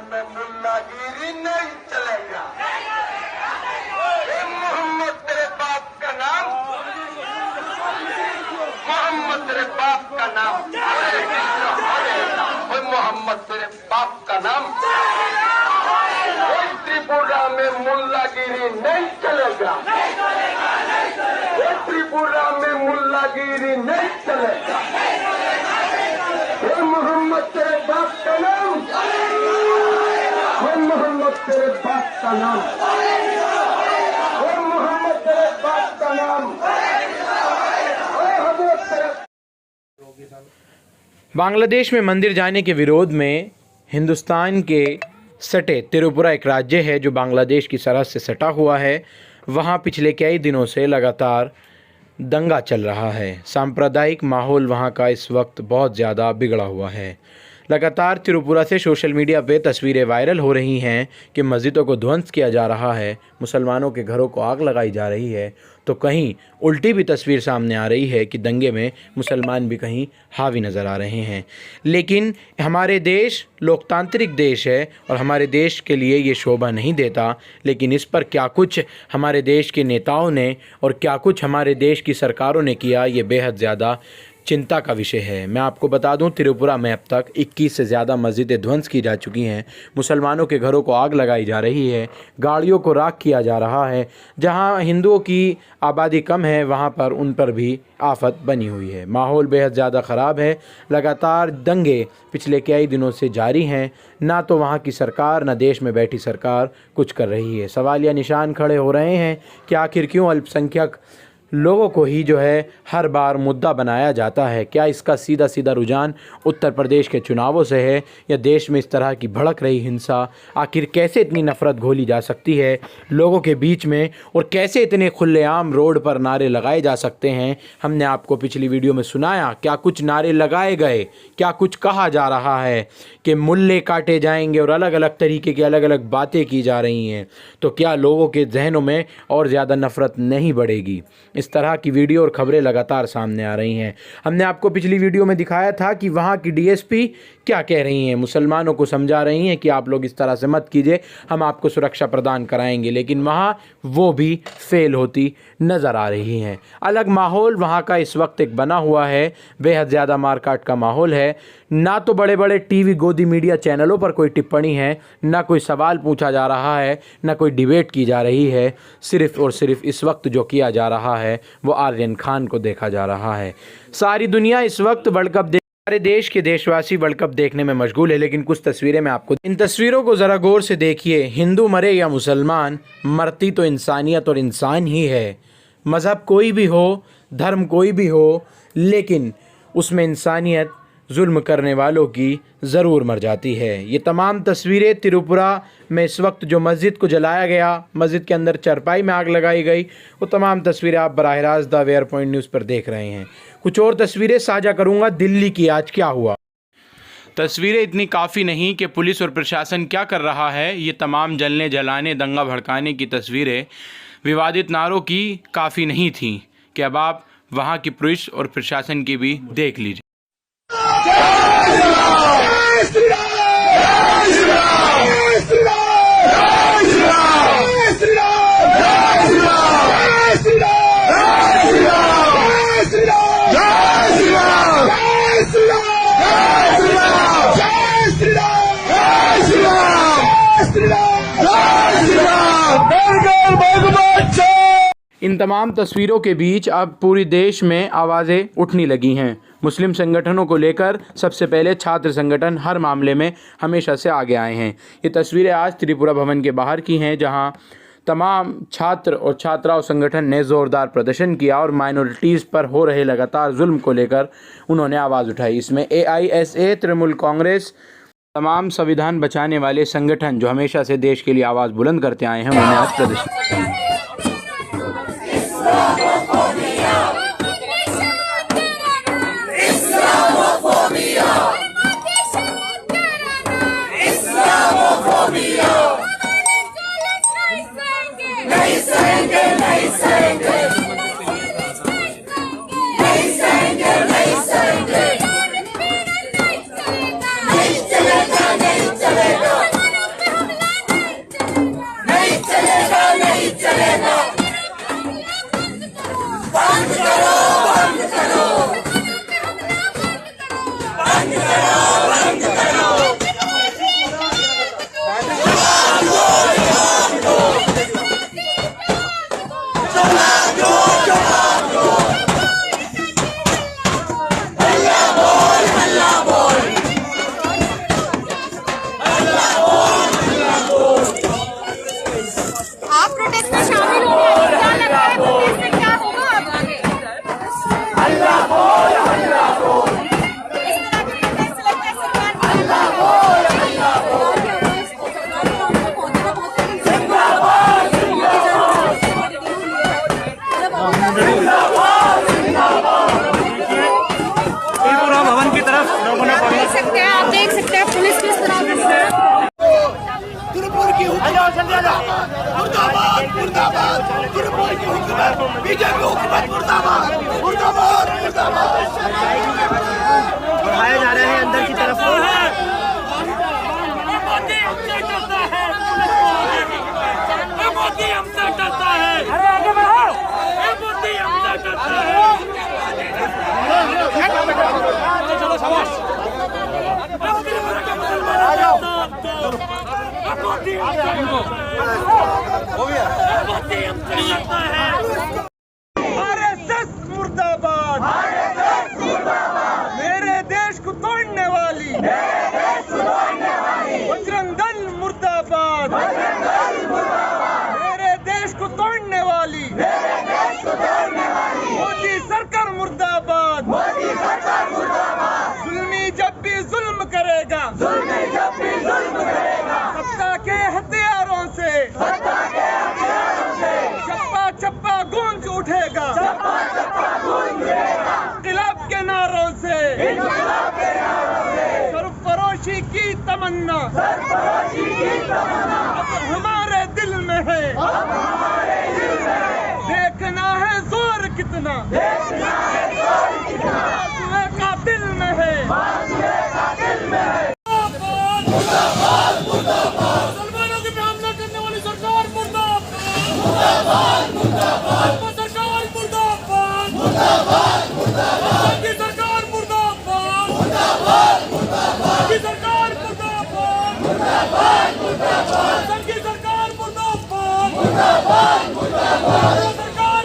में मुल्लागिरी नहीं चलेगा। मोहम्मद तेरे बाप का नाम, मोहम्मद तेरे बाप का नाम, मोहम्मद तेरे बाप का नाम। त्रिपुरा में मुल्लागिरी नहीं चलेगा, त्रिपुरा में मुल्लागिरी नहीं चलेगा। मोहम्मद तेरे बाप का नाम, मोहम्मद तेरे बाप का नाम, मोहम्मद तेरे बाप का नाम। बांग्लादेश में मंदिर जाने के विरोध में हिंदुस्तान के सटे त्रिपुरा एक राज्य है जो बांग्लादेश की सरहद से सटा हुआ है। वहाँ पिछले कई दिनों से लगातार दंगा चल रहा है। सांप्रदायिक माहौल वहाँ का इस वक्त बहुत ज़्यादा बिगड़ा हुआ है। लगातार त्रिपुरा से सोशल मीडिया पे तस्वीरें वायरल हो रही हैं कि मस्जिदों को ध्वंस किया जा रहा है, मुसलमानों के घरों को आग लगाई जा रही है, तो कहीं उल्टी भी तस्वीर सामने आ रही है कि दंगे में मुसलमान भी कहीं हावी नज़र आ रहे हैं। लेकिन हमारे देश लोकतांत्रिक देश है और हमारे देश के लिए ये शोभा नहीं देता। लेकिन इस पर क्या कुछ हमारे देश के नेताओं ने और क्या कुछ हमारे देश की सरकारों ने किया, ये बेहद ज़्यादा चिंता का विषय है। मैं आपको बता दूं, त्रिपुरा में अब तक 21 से ज़्यादा मस्जिदें ध्वंस की जा चुकी हैं, मुसलमानों के घरों को आग लगाई जा रही है, गाड़ियों को राख किया जा रहा है। जहां हिंदुओं की आबादी कम है वहां पर उन पर भी आफत बनी हुई है। माहौल बेहद ज़्यादा ख़राब है। लगातार दंगे पिछले कई दिनों से जारी हैं। ना तो वहाँ की सरकार, ना देश में बैठी सरकार कुछ कर रही है। सवालिया निशान खड़े हो रहे हैं कि आखिर क्यों अल्पसंख्यक लोगों को ही जो है हर बार मुद्दा बनाया जाता है। क्या इसका सीधा सीधा रुझान उत्तर प्रदेश के चुनावों से है या देश में इस तरह की भड़क रही हिंसा? आखिर कैसे इतनी नफ़रत घोली जा सकती है लोगों के बीच में और कैसे इतने खुलेआम रोड पर नारे लगाए जा सकते हैं? हमने आपको पिछली वीडियो में सुनाया क्या कुछ नारे लगाए गए, क्या कुछ कहा जा रहा है कि मुल्ले काटे जाएंगे और अलग अलग तरीके की अलग अलग बातें की जा रही हैं। तो क्या लोगों के जहनों में और ज़्यादा नफ़रत नहीं बढ़ेगी? इस तरह की वीडियो और खबरें लगातार सामने आ रही हैं। हमने आपको पिछली वीडियो में दिखाया था कि वहाँ की डीएसपी क्या कह रही हैं, मुसलमानों को समझा रही हैं कि आप लोग इस तरह से मत कीजिए, हम आपको सुरक्षा प्रदान कराएंगे। लेकिन वहाँ वो भी फेल होती नज़र आ रही हैं। अलग माहौल वहाँ का इस वक्त एक बना हुआ है, बेहद ज़्यादा मारकाट का माहौल है। ना तो बड़े बड़े टीवी गोदी मीडिया चैनलों पर कोई टिप्पणी है, ना कोई सवाल पूछा जा रहा है, ना कोई डिबेट की जा रही है। सिर्फ़ और सिर्फ इस वक्त जो किया जा रहा है वो आर्यन खान को देखा जा रहा है। सारी दुनिया इस वक्त वर्ल्ड कप हमारे देश के देशवासी वर्ल्ड कप देखने में मशगूल है। लेकिन कुछ तस्वीरें मैं आपको, इन तस्वीरों को ज़रा गौर से देखिए। हिंदू मरे या मुसलमान, मरती तो इंसानियत और इंसान ही है। मज़हब कोई भी हो, धर्म कोई भी हो, लेकिन उसमें इंसानियत जुल्म करने वालों की ज़रूर मर जाती है। ये तमाम तस्वीरें त्रिपुरा में इस वक्त जो मस्जिद को जलाया गया, मस्जिद के अंदर चरपाई में आग लगाई गई, वो तमाम तस्वीरें आप बराह रास्त द वेयर पॉइंट न्यूज़ पर देख रहे हैं। कुछ और तस्वीरें साझा करूँगा दिल्ली की आज क्या हुआ। तस्वीरें इतनी काफ़ी नहीं कि पुलिस और प्रशासन क्या कर रहा है। ये तमाम जलने जलाने दंगा भड़काने की तस्वीरें विवादित नारों की काफ़ी नहीं थी कि अब आप वहाँ की पुलिस और प्रशासन की भी देख लीजिए। इन तमाम तस्वीरों के बीच अब पूरी देश में आवाज़ें उठने लगी हैं। मुस्लिम संगठनों को लेकर सबसे पहले छात्र संगठन हर मामले में हमेशा से आगे आए हैं। ये तस्वीरें आज त्रिपुरा भवन के बाहर की हैं, जहां तमाम छात्र और छात्राओं संगठन ने ज़ोरदार प्रदर्शन किया और माइनॉरिटीज़ पर हो रहे लगातार जुल्म को लेकर उन्होंने आवाज़ उठाई। इसमें AISA, तृणमूल कांग्रेस, तमाम संविधान बचाने वाले संगठन जो हमेशा से देश के लिए आवाज़ बुलंद करते आए हैं, उन्होंने आज प्रदर्शन किया। त्रिपुरा की हुकूमत, बीजेपी हुकूमत मुर्दाबाद, मुर्दाबाद, मुर्दाबाद। बढ़ाया जा रहा है अंदर की तरफ को। मोदी हमसे डरता है, मोदी हमसे डरता है, अरे आगे बढ़ो, मोदी हमसे डरता है। चलो शाबाश, मोदी हमसे डरता है। आरएसएस मुर्दाबाद, मेरे देश को तोड़ने वाली, बजरंग दल मुर्दाबाद, मेरे देश को तोड़ने वाली, मोदी सरकार मुर्दाबाद, जुल्मी जब भी जुल्म करेगा, सत्ता के हथियारों से चप्पा चप्पा गूंज उठेगा, इनकलाब के नारों से सरफरोशी की तमन्ना अब हमारे दिल में है, देखना है जोर कितना बाजुए का दिल में है। मुसलमानों के पे हमला करने वाली सरकार मुर्दाबाद, मुर्दाबाद, सरकार मुर्दाबाद, मुर्दाबाद, की सरकार मुर्दाबाद, की सरकार मुर्दाबाद, की सरकार मुर्दाबाद, सरकार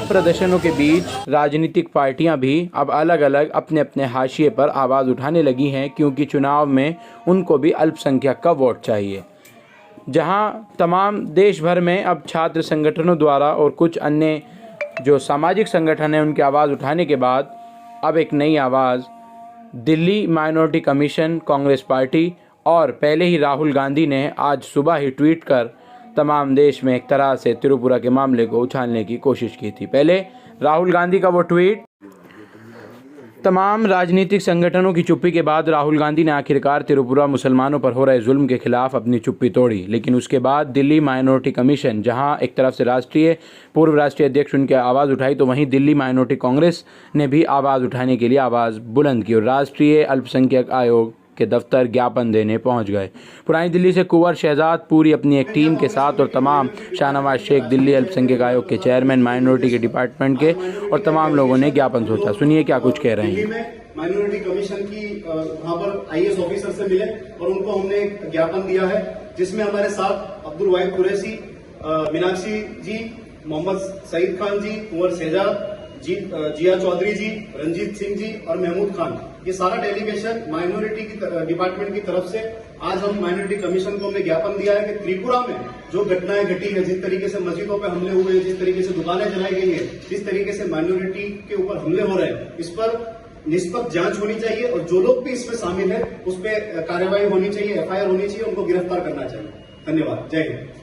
प्रदर्शनों के बीच राजनीतिक पार्टियां भी अब अलग अलग अपने अपने हाशिए पर आवाज़ उठाने लगी हैं, क्योंकि चुनाव में उनको भी अल्पसंख्यक का वोट चाहिए। जहां तमाम देश भर में अब छात्र संगठनों द्वारा और कुछ अन्य जो सामाजिक संगठन हैं उनकी आवाज़ उठाने के बाद अब एक नई आवाज़ Delhi minority commission, Congress party और पहले ही राहुल गांधी ने आज सुबह ही ट्वीट कर तमाम देश में एक तरह से त्रिपुरा के मामले को उछालने की कोशिश की थी। पहले राहुल गांधी का वो ट्वीट, तमाम राजनीतिक संगठनों की चुप्पी के बाद राहुल गांधी ने आखिरकार त्रिपुरा मुसलमानों पर हो रहे जुल्म के खिलाफ अपनी चुप्पी तोड़ी। लेकिन उसके बाद दिल्ली माइनॉरिटी कमीशन, जहां एक तरफ से पूर्व राष्ट्रीय अध्यक्ष उनकी आवाज़ उठाई, तो वहीं दिल्ली माइनॉरिटी कांग्रेस ने भी आवाज़ उठाने के लिए आवाज़ बुलंद की और राष्ट्रीय अल्पसंख्यक आयोग के दफ्तर ज्ञापन देने पहुंच गए। पुरानी दिल्ली से कुंवर शहजाद पूरी अपनी एक टीम के साथ और तमाम शाहनवाज शेख, दिल्ली अल्पसंख्यक आयोग के चेयरमैन, माइनॉरिटी के डिपार्टमेंट के और तमाम लोगों ने ज्ञापन सोचा। सुनिए क्या कुछ कह रहे हैं। माइनॉरिटी कमीशन की वहाँ पर आईएएस ऑफिसर से मिले और उनको हमने एक ज्ञापन दिया है, जिसमें हमारे साथ अब्दुल वाहिद कुरैशी, मीनाक्षी जी, मोहम्मद सईद खान जी, कुंवर शहजाद जी, जिया चौधरी जी, रंजीत सिंह जी और महमूद खान, ये सारा डेलीगेशन माइनॉरिटी की डिपार्टमेंट की तरफ से आज हम माइनॉरिटी कमीशन को हमने ज्ञापन दिया है कि त्रिपुरा में जो घटनाएं घटी है, जिस तरीके से मस्जिदों पे हमले हुए हैं, जिस तरीके से दुकानें जलाई गई है, जिस तरीके से माइनॉरिटी के ऊपर हमले हो रहे हैं, इस पर निष्पक्ष जांच होनी चाहिए और जो लोग भी इसमें शामिल है उस पर कार्रवाई होनी चाहिए, एफआईआर होनी चाहिए, उनको गिरफ्तार करना चाहिए। धन्यवाद। जय हिंद।